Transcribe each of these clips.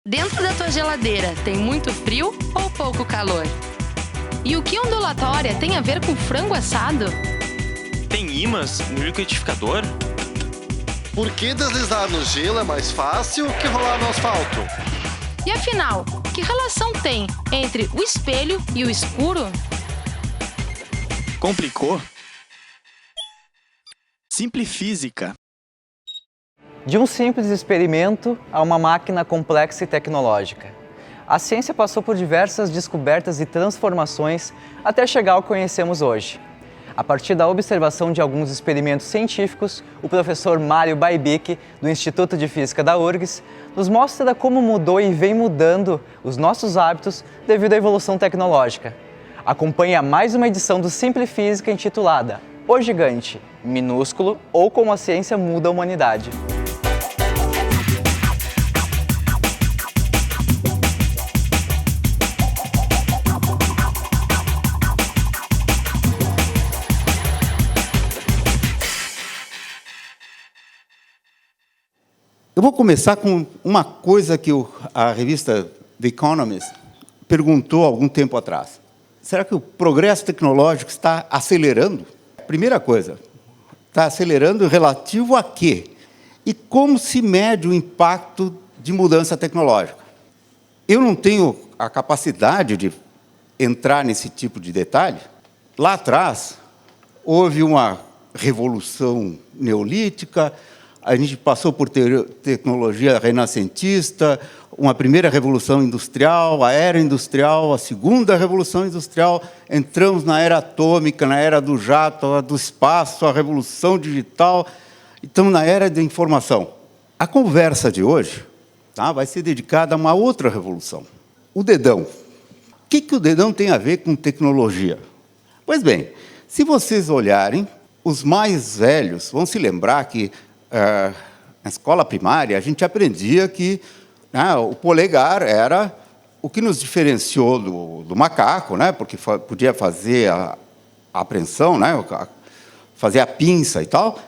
Dentro da tua geladeira tem muito frio ou pouco calor? E o que ondulatória tem a ver com frango assado? Tem ímãs no liquidificador? Por que deslizar no gelo é mais fácil que rolar no asfalto? E afinal, que relação tem entre o espelho e o escuro? Complicou? Simplifísica. De um simples experimento a uma máquina complexa e tecnológica. A ciência passou por diversas descobertas e transformações até chegar ao que conhecemos hoje. A partir da observação de alguns experimentos científicos, o professor Mário Baibic, do Instituto de Física da URGS, nos mostra como mudou e vem mudando os nossos hábitos devido à evolução tecnológica. Acompanhe mais uma edição do Simplifísica intitulada O Gigante, Minúsculo ou Como a Ciência Muda a Humanidade. Eu vou começar com uma coisa que a revista The Economist perguntou há algum tempo atrás. Será que o progresso tecnológico está acelerando? Primeira coisa, está acelerando relativo a quê? E como se mede o impacto de mudança tecnológica? Eu não tenho a capacidade de entrar nesse tipo de detalhe. Lá atrás, houve uma revolução neolítica, a gente passou por tecnologia renascentista, uma primeira revolução industrial, a era industrial, a segunda revolução industrial, entramos na era atômica, na era do jato, a do espaço, a revolução digital, estamos na era da informação. A conversa de hoje vai ser dedicada a uma outra revolução, o dedão. O que o dedão tem a ver com tecnologia? Pois bem, se vocês olharem, os mais velhos vão se lembrar que na escola primária, a gente aprendia que o polegar era o que nos diferenciou do macaco, porque podia fazer a apreensão, fazer a pinça e tal.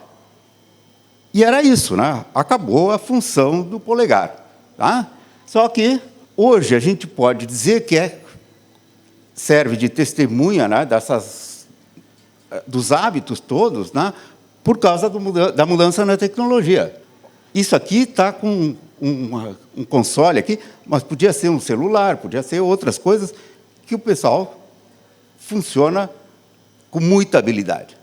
E era isso, acabou a função do polegar. Só que, hoje, a gente pode dizer que serve de testemunha dos hábitos todos, por causa da mudança na tecnologia. Isso aqui está com um console aqui, mas podia ser um celular, podia ser outras coisas, que o pessoal funciona com muita habilidade.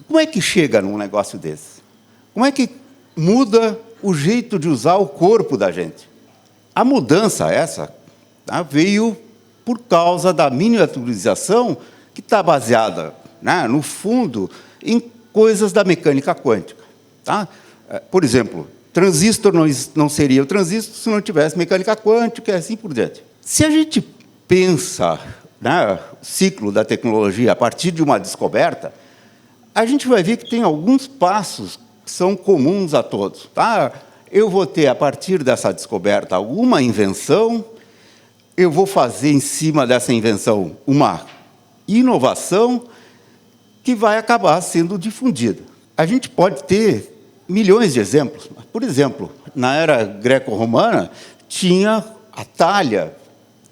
Como é que chega num negócio desse? Como é que muda o jeito de usar o corpo da gente? A mudança essa veio por causa da miniaturização que está baseada, no fundo, em coisas da mecânica quântica. Por exemplo, transistor não seria o transistor se não tivesse mecânica quântica e assim por diante. Se a gente pensa o ciclo da tecnologia a partir de uma descoberta, a gente vai ver que tem alguns passos que são comuns a todos. Eu vou ter, a partir dessa descoberta, alguma invenção, eu vou fazer, em cima dessa invenção, uma inovação que vai acabar sendo difundida. A gente pode ter milhões de exemplos. Por exemplo, na era greco-romana, tinha a talha,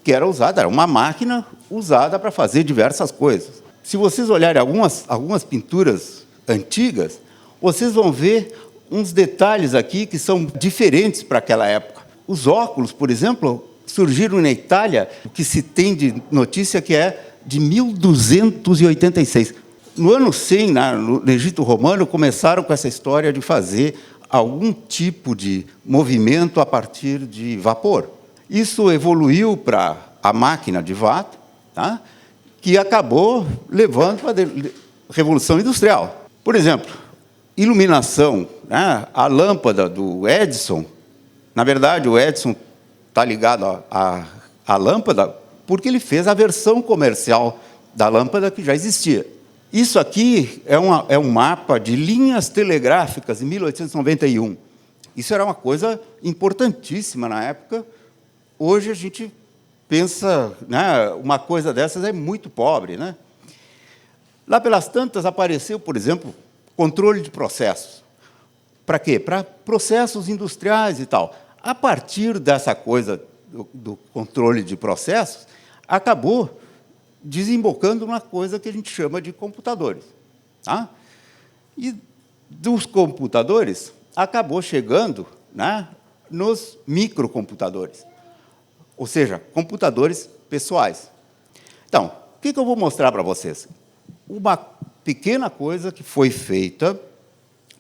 que era usada, era uma máquina usada para fazer diversas coisas. Se vocês olharem algumas pinturas antigas, vocês vão ver uns detalhes aqui que são diferentes para aquela época. Os óculos, por exemplo, surgiram na Itália, o que se tem de notícia que é de 1286. No ano 100, no Egito Romano, começaram com essa história de fazer algum tipo de movimento a partir de vapor. Isso evoluiu para a máquina de Watt, que acabou levando para a Revolução Industrial. Por exemplo, iluminação. A lâmpada do Edison, na verdade, o Edison está ligado à lâmpada porque ele fez a versão comercial da lâmpada que já existia. Isso aqui é um mapa de linhas telegráficas em 1891. Isso era uma coisa importantíssima na época. Hoje a gente pensa, uma coisa dessas é muito pobre. Lá pelas tantas apareceu, por exemplo, controle de processos. Para quê? Para processos industriais e tal. A partir dessa coisa do controle de processos, acabou desembocando numa coisa que a gente chama de computadores. Tá? E dos computadores, acabou chegando, né, nos microcomputadores, ou seja, computadores pessoais. Então, o que eu vou mostrar para vocês? Uma pequena coisa que foi feita,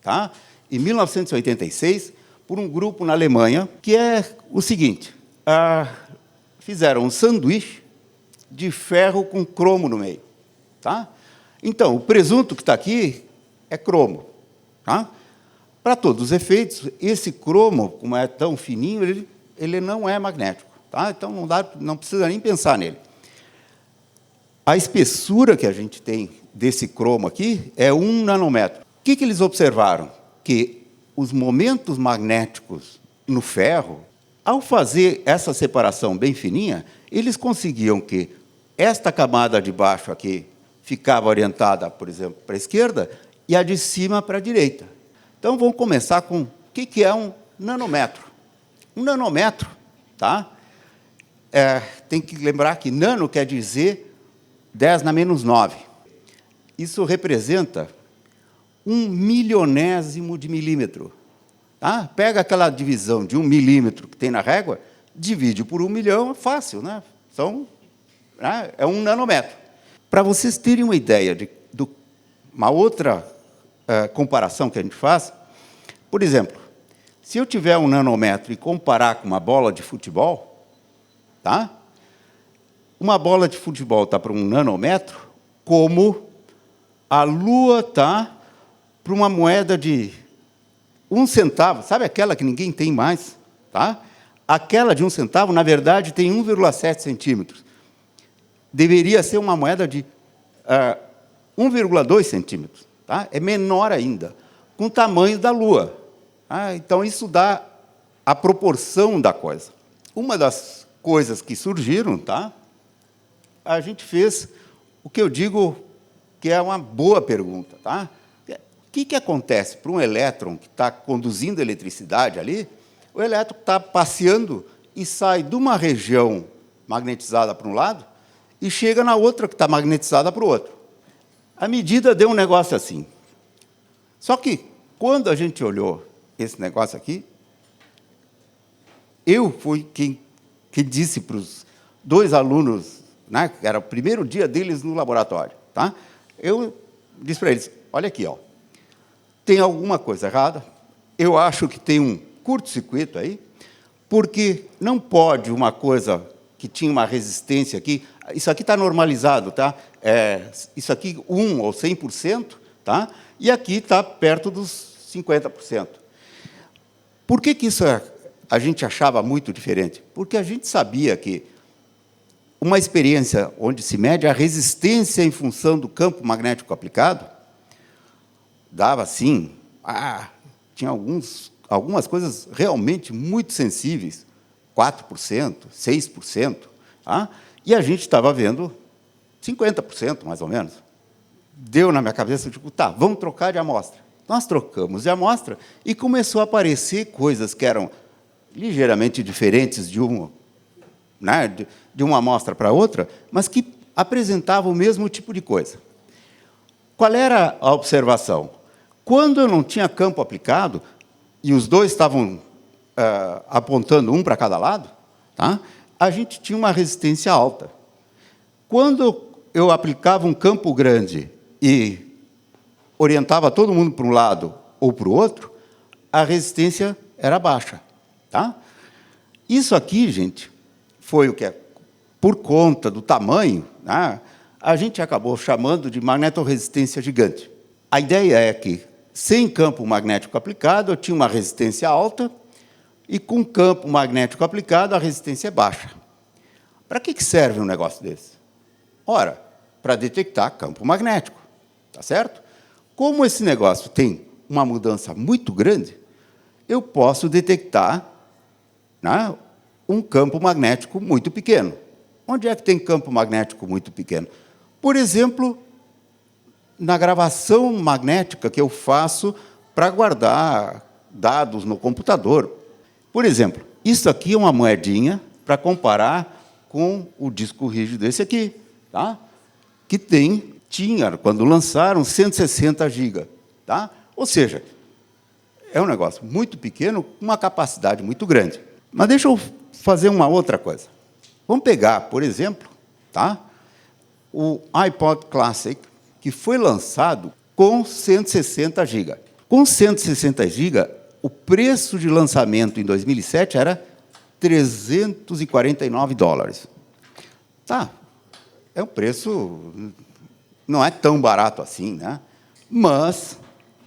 tá, em 1986, por um grupo na Alemanha, que é o seguinte: fizeram um sanduíche de ferro com cromo no meio. Tá? Então, o presunto que está aqui é cromo. Tá? Para todos os efeitos, esse cromo, como é tão fininho, ele não é magnético. Tá? Então, não precisa nem pensar nele. A espessura que a gente tem desse cromo aqui é 1 nanômetro. O que eles observaram? Que os momentos magnéticos no ferro, ao fazer essa separação bem fininha, eles conseguiam que esta camada de baixo aqui ficava orientada, por exemplo, para a esquerda e a de cima para a direita. Então, vamos começar com o que é um nanômetro. Um nanômetro, tá? Tem que lembrar que nano quer dizer 10 na menos 9. Isso representa 1 milionésimo de milímetro. Tá? Pega aquela divisão de 1 milímetro que tem na régua, divide por 1 milhão, é fácil, né? É 1 nanômetro. Para vocês terem uma ideia de uma outra comparação que a gente faz, por exemplo, se eu tiver 1 nanômetro e comparar com uma bola de futebol, tá? Uma bola de futebol está para 1 nanômetro, como a Lua está para uma moeda de 1 centavo. Sabe aquela que ninguém tem mais? Tá? Aquela de 1 centavo, na verdade, tem 1,7 centímetros. Deveria ser uma moeda de 1,2 centímetros. Tá? É menor ainda, com o tamanho da Lua. Então, isso dá a proporção da coisa. Uma das coisas que surgiram, tá? A gente fez o que eu digo que é uma boa pergunta. Tá? O que acontece para um elétron que está conduzindo eletricidade ali? O elétron está passeando e sai de uma região magnetizada para um lado e chega na outra que está magnetizada para o outro. A medida deu um negócio assim. Só que, quando a gente olhou esse negócio aqui, eu fui quem disse para os 2 alunos, né, que era o primeiro dia deles no laboratório, tá? Eu disse para eles: olha aqui, ó, tem alguma coisa errada, eu acho que tem um curto-circuito aí, porque não pode uma coisa que tinha uma resistência aqui, isso aqui está normalizado, tá? Isso aqui 1 ou 100%, tá? E aqui está perto dos 50%. Por que isso a gente achava muito diferente? Porque a gente sabia que uma experiência onde se mede a resistência em função do campo magnético aplicado, dava, sim, tinha algumas coisas realmente muito sensíveis, 4%, 6%, tá? E a gente estava vendo 50%, mais ou menos. Deu na minha cabeça, tipo, tá, vamos trocar de amostra. Nós trocamos de amostra e começou a aparecer coisas que eram ligeiramente diferentes de uma amostra para outra, mas que apresentavam o mesmo tipo de coisa. Qual era a observação? Quando eu não tinha campo aplicado, e os dois estavam apontando um para cada lado, tá? A gente tinha uma resistência alta. Quando eu aplicava um campo grande e orientava todo mundo para um lado ou para o outro, a resistência era baixa. Tá? Isso aqui, gente, foi o que por conta do tamanho, né, a gente acabou chamando de magnetorresistência gigante. A ideia é que, sem campo magnético aplicado, eu tinha uma resistência alta, e com campo magnético aplicado, a resistência é baixa. Para que serve um negócio desse? Ora, para detectar campo magnético, tá certo? Como esse negócio tem uma mudança muito grande, eu posso detectar, né, um campo magnético muito pequeno. Onde é que tem campo magnético muito pequeno? Por exemplo, na gravação magnética que eu faço para guardar dados no computador. Por exemplo, Isso aqui é uma moedinha para comparar com o disco rígido esse aqui, tá? Que tinha, quando lançaram, 160 GB. Tá? Ou seja, é um negócio muito pequeno, com uma capacidade muito grande. Mas deixa eu fazer uma outra coisa. Vamos pegar, por exemplo, tá? O iPod Classic, que foi lançado com 160 GB. Com 160 GB, o preço de lançamento em 2007 era $349. Tá, é um preço, não é tão barato assim, né? Mas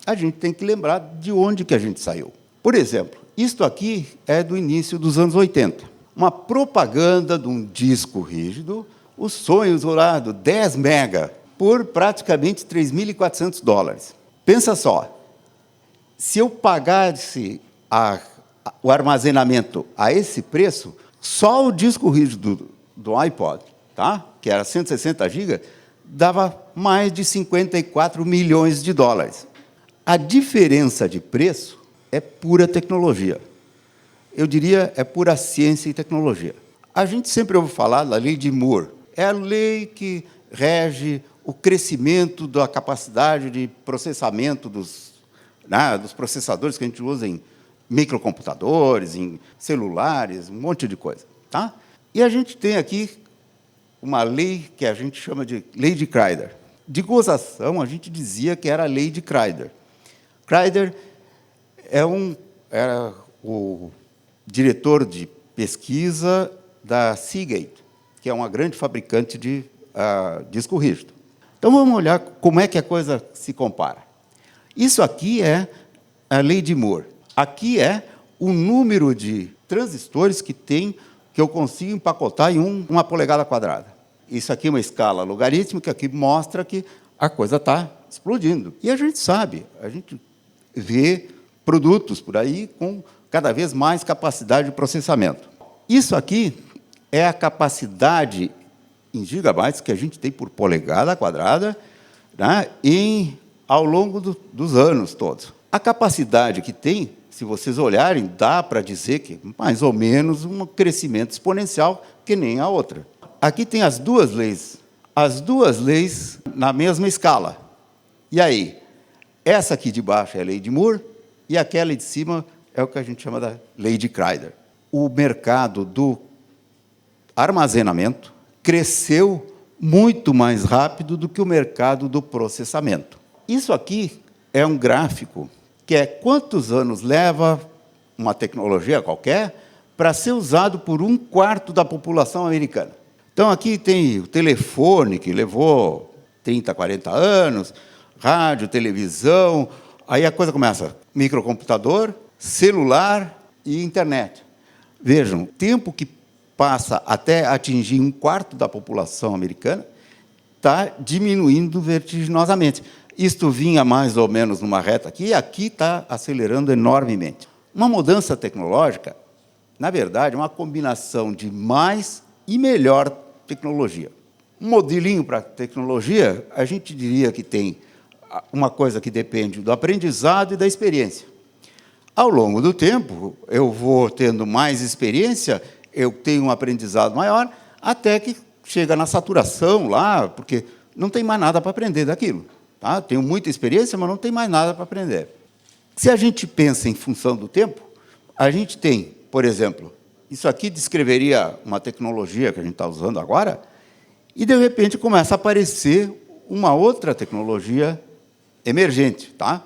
a gente tem que lembrar de onde que a gente saiu. Por exemplo, isto aqui é do início dos anos 80. Uma propaganda de um disco rígido, os sonhos dourados, 10 mega, por praticamente $3.400. Pensa só, se eu pagasse o armazenamento a esse preço, só o disco rígido do iPod, tá? Que era 160 GB, dava mais de $54 milhões. A diferença de preço é pura tecnologia. Eu diria, é pura ciência e tecnologia. A gente sempre ouve falar da lei de Moore. É a lei que rege o crescimento da capacidade de processamento dos processadores que a gente usa em microcomputadores, em celulares, um monte de coisa. Tá? E a gente tem aqui uma lei que a gente chama de lei de Kryder. De gozação, a gente dizia que era a lei de Kryder. Kryder era o diretor de pesquisa da Seagate, que é uma grande fabricante de disco rígido. Então, vamos olhar como é que a coisa se compara. Isso aqui é a lei de Moore. Aqui é o número de transistores que eu consigo empacotar em uma polegada quadrada. Isso aqui é uma escala logarítmica que mostra que a coisa está explodindo. E a gente sabe, a gente vê produtos por aí com cada vez mais capacidade de processamento. Isso aqui é a capacidade em gigabytes que a gente tem por polegada quadrada, né, ao longo dos anos todos. A capacidade que tem, se vocês olharem, dá para dizer que mais ou menos um crescimento exponencial que nem a outra. Aqui tem as duas leis na mesma escala. E aí, essa aqui de baixo é a lei de Moore e aquela de cima é o que a gente chama da lei de Kryder. O mercado do armazenamento cresceu muito mais rápido do que o mercado do processamento. Isso aqui é um gráfico que é quantos anos leva uma tecnologia qualquer para ser usado por 1/4 da população americana. Então, aqui tem o telefone, que levou 30, 40 anos, rádio, televisão, aí a coisa começa, microcomputador, celular e internet. Vejam, o tempo que passa até atingir 1/4 da população americana está diminuindo vertiginosamente. Isto vinha mais ou menos numa reta aqui, e aqui está acelerando enormemente. Uma mudança tecnológica, na verdade, é uma combinação de mais e melhor tecnologia. Um modelinho para tecnologia, a gente diria que tem uma coisa que depende do aprendizado e da experiência. Ao longo do tempo, eu vou tendo mais experiência, eu tenho um aprendizado maior, até que chega na saturação lá, porque não tem mais nada para aprender daquilo. Tá? Tenho muita experiência, mas não tem mais nada para aprender. Se a gente pensa em função do tempo, a gente tem, por exemplo, isso aqui descreveria uma tecnologia que a gente está usando agora, e, de repente, começa a aparecer uma outra tecnologia emergente. Tá?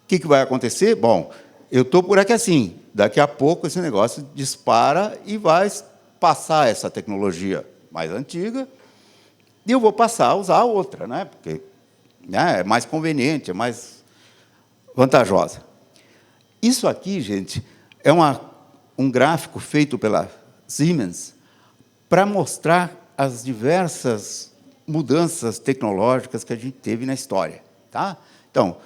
O que vai acontecer? Bom, eu estou por aqui assim, daqui a pouco esse negócio dispara e vai passar essa tecnologia mais antiga, e eu vou passar a usar a outra, né? Porque é mais conveniente, é mais vantajosa. Isso aqui, gente, é um gráfico feito pela Siemens para mostrar as diversas mudanças tecnológicas que a gente teve na história. Tá? Então,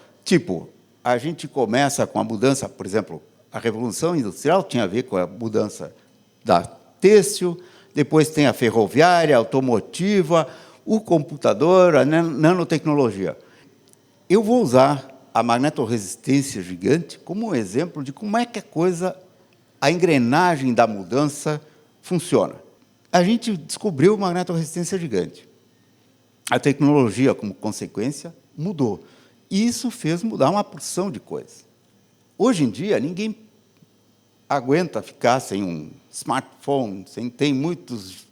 a gente começa com a mudança, por exemplo, a Revolução Industrial tinha a ver com a mudança da têxtil, depois tem a ferroviária, a automotiva, o computador, a nanotecnologia. Eu vou usar a magnetorresistência gigante como um exemplo de como é que a coisa a engrenagem da mudança funciona. A gente descobriu magnetoresistência gigante. A tecnologia, como consequência, mudou. E isso fez mudar uma porção de coisas. Hoje em dia, ninguém aguenta ficar sem um smartphone, sem ter muitos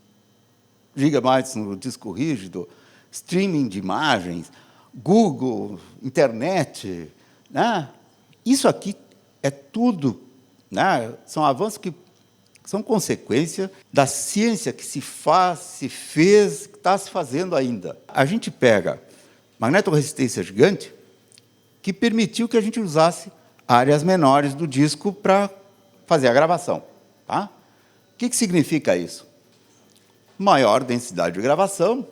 gigabytes no disco rígido, streaming de imagens, Google, internet. Né? Isso aqui é tudo, né? São avanços que são consequência da ciência que se faz, se fez, que está se fazendo ainda. A gente pega magnetoresistência gigante, que permitiu que a gente usasse áreas menores do disco para fazer a gravação. Tá? O que significa isso? Maior densidade de gravação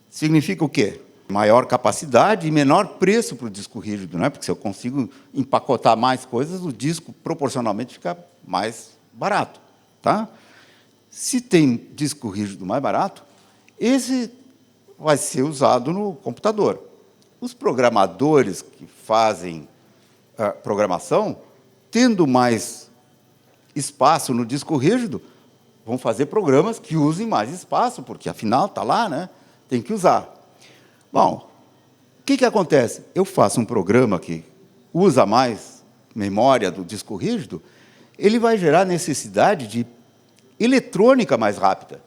significa o quê? Maior capacidade e menor preço para o disco rígido, né? Porque se eu consigo empacotar mais coisas, o disco proporcionalmente fica mais barato. Tá? Se tem disco rígido mais barato, esse vai ser usado no computador. Os programadores que fazem programação, tendo mais espaço no disco rígido, vão fazer programas que usem mais espaço, porque, afinal, está lá, né? Tem que usar. Bom, o que acontece? Eu faço um programa que usa mais memória do disco rígido, ele vai gerar necessidade de eletrônica mais rápida.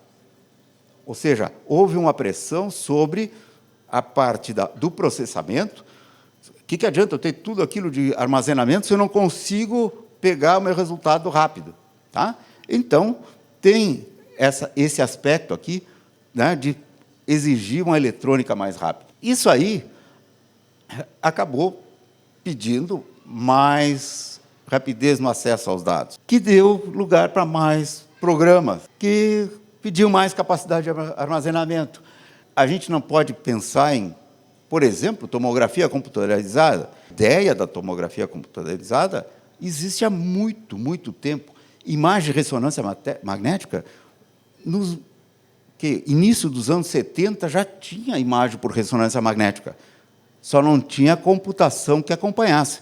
Ou seja, houve uma pressão sobre a parte do processamento. O que adianta eu ter tudo aquilo de armazenamento se eu não consigo pegar o meu resultado rápido? Tá? Então, tem esse aspecto aqui, né, de exigir uma eletrônica mais rápida. Isso aí acabou pedindo mais rapidez no acesso aos dados, que deu lugar para mais programas, que pediam mais capacidade de armazenamento. A gente não pode pensar em, por exemplo, tomografia computadorizada. A ideia da tomografia computadorizada existe há muito, muito tempo. Imagem de ressonância magnética, no início dos anos 70, já tinha imagem por ressonância magnética. Só não tinha computação que acompanhasse,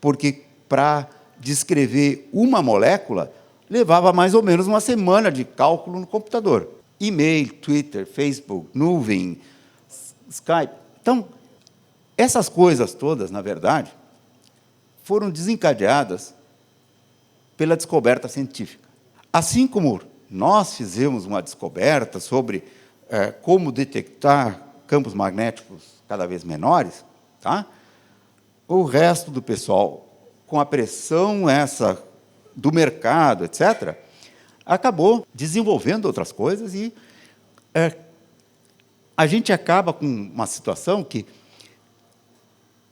porque para descrever uma molécula levava mais ou menos uma semana de cálculo no computador. E-mail, Twitter, Facebook, nuvem, Skype. Então, essas coisas todas, na verdade, foram desencadeadas pela descoberta científica. Assim como nós fizemos uma descoberta sobre como detectar campos magnéticos cada vez menores, tá? O resto do pessoal, com a pressão do mercado, etc., acabou desenvolvendo outras coisas e a gente acaba com uma situação que,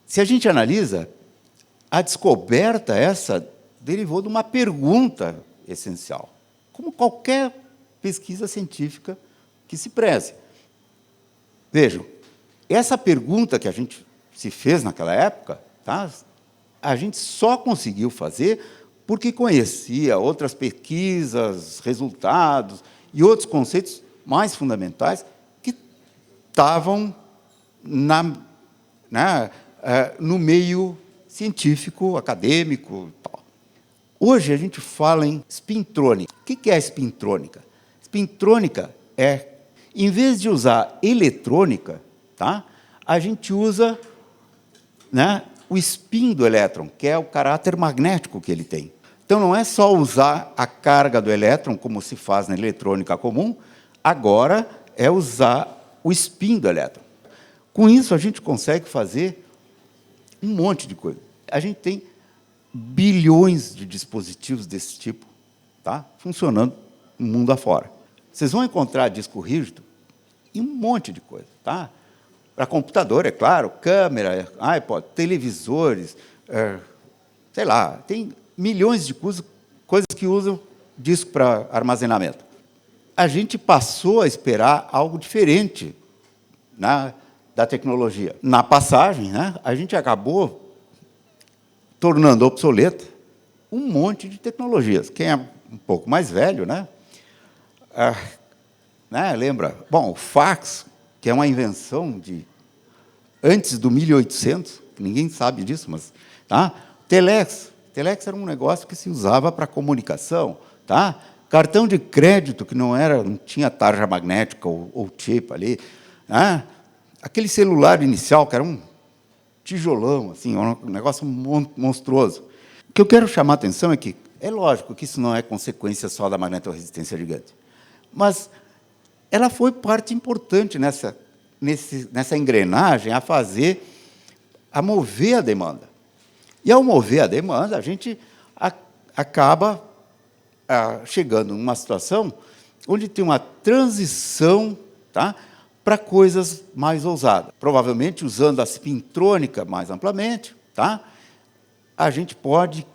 se a gente analisa, a descoberta essa derivou de uma pergunta essencial, como qualquer pesquisa científica que se preze. Vejam, essa pergunta que a gente se fez naquela época, tá, a gente só conseguiu fazer porque conhecia outras pesquisas, resultados e outros conceitos mais fundamentais que estavam no meio científico, acadêmico. Tal. Hoje a gente fala em spintrônica. O que é spintrônica? Spintrônica é, em vez de usar eletrônica, tá, a gente usa, né, o spin do elétron, que é o caráter magnético que ele tem. Então, não é só usar a carga do elétron, como se faz na eletrônica comum, agora é usar o spin do elétron. Com isso, a gente consegue fazer um monte de coisa. A gente tem bilhões de dispositivos desse tipo, tá, funcionando no mundo afora. Vocês vão encontrar disco rígido e um monte de coisa. Tá? Para computador, é claro, câmera, iPod, televisores, sei lá, tem milhões de coisas que usam disco para armazenamento. A gente passou a esperar algo diferente da tecnologia. Na passagem, né, a gente acabou tornando obsoleta um monte de tecnologias. Quem é um pouco mais velho, né, lembra? Bom, o fax, que é uma invenção de antes do 1800, ninguém sabe disso, mas tá? Telex Telex era um negócio que se usava para comunicação, tá? Cartão de crédito que não tinha tarja magnética ou chip ali, né? Aquele celular inicial que era um tijolão, assim, um negócio monstruoso. O que eu quero chamar a atenção é que é lógico que isso não é consequência só da magnetoresistência gigante, mas ela foi parte importante nessa engrenagem a mover a demanda. E, ao mover a demanda, a gente acaba chegando numa situação onde tem uma transição, tá, para coisas mais ousadas. Provavelmente, usando a spintrônica mais amplamente, tá, a gente pode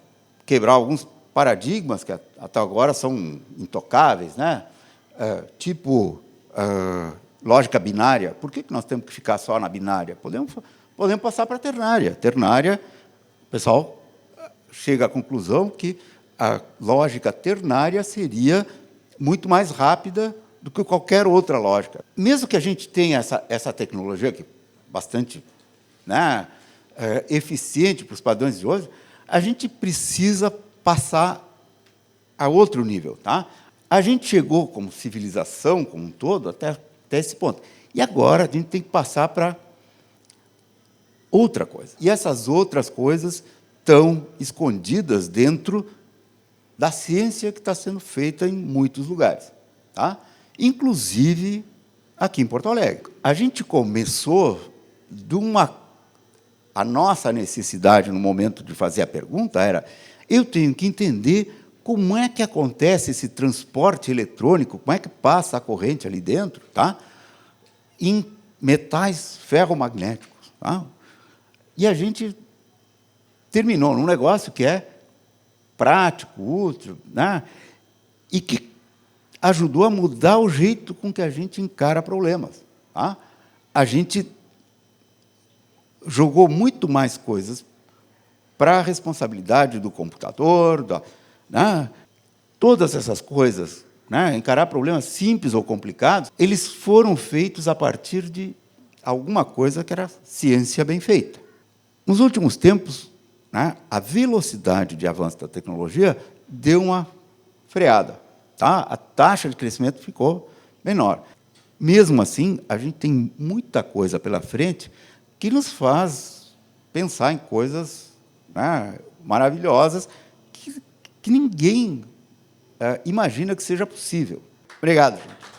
quebrar alguns paradigmas que até agora são intocáveis, né? Tipo lógica binária. Por que nós temos que ficar só na binária? Podemos passar para a ternária. Ternária, o pessoal chega à conclusão que a lógica ternária seria muito mais rápida do que qualquer outra lógica. Mesmo que a gente tenha essa tecnologia que é bastante, né, eficiente para os padrões de hoje, a gente precisa passar a outro nível. Tá? A gente chegou, como civilização, como um todo, até esse ponto. E agora a gente tem que passar para outra coisa. E essas outras coisas estão escondidas dentro da ciência que está sendo feita em muitos lugares, tá? Inclusive aqui em Porto Alegre. A gente começou a nossa necessidade no momento de fazer a pergunta era: eu tenho que entender como é que acontece esse transporte eletrônico, como é que passa a corrente ali dentro, tá? Em metais ferromagnéticos. Tá? E a gente terminou num negócio que é prático, útil, né? E que ajudou a mudar o jeito com que a gente encara problemas. Tá? A gente jogou muito mais coisas para a responsabilidade do computador, né? Todas essas coisas, né? Encarar problemas simples ou complicados, eles foram feitos a partir de alguma coisa que era ciência bem feita. Nos últimos tempos, né, a velocidade de avanço da tecnologia deu uma freada. Tá? A taxa de crescimento ficou menor. Mesmo assim, a gente tem muita coisa pela frente que nos faz pensar em coisas, né, maravilhosas que ninguém imagina que seja possível. Obrigado, gente.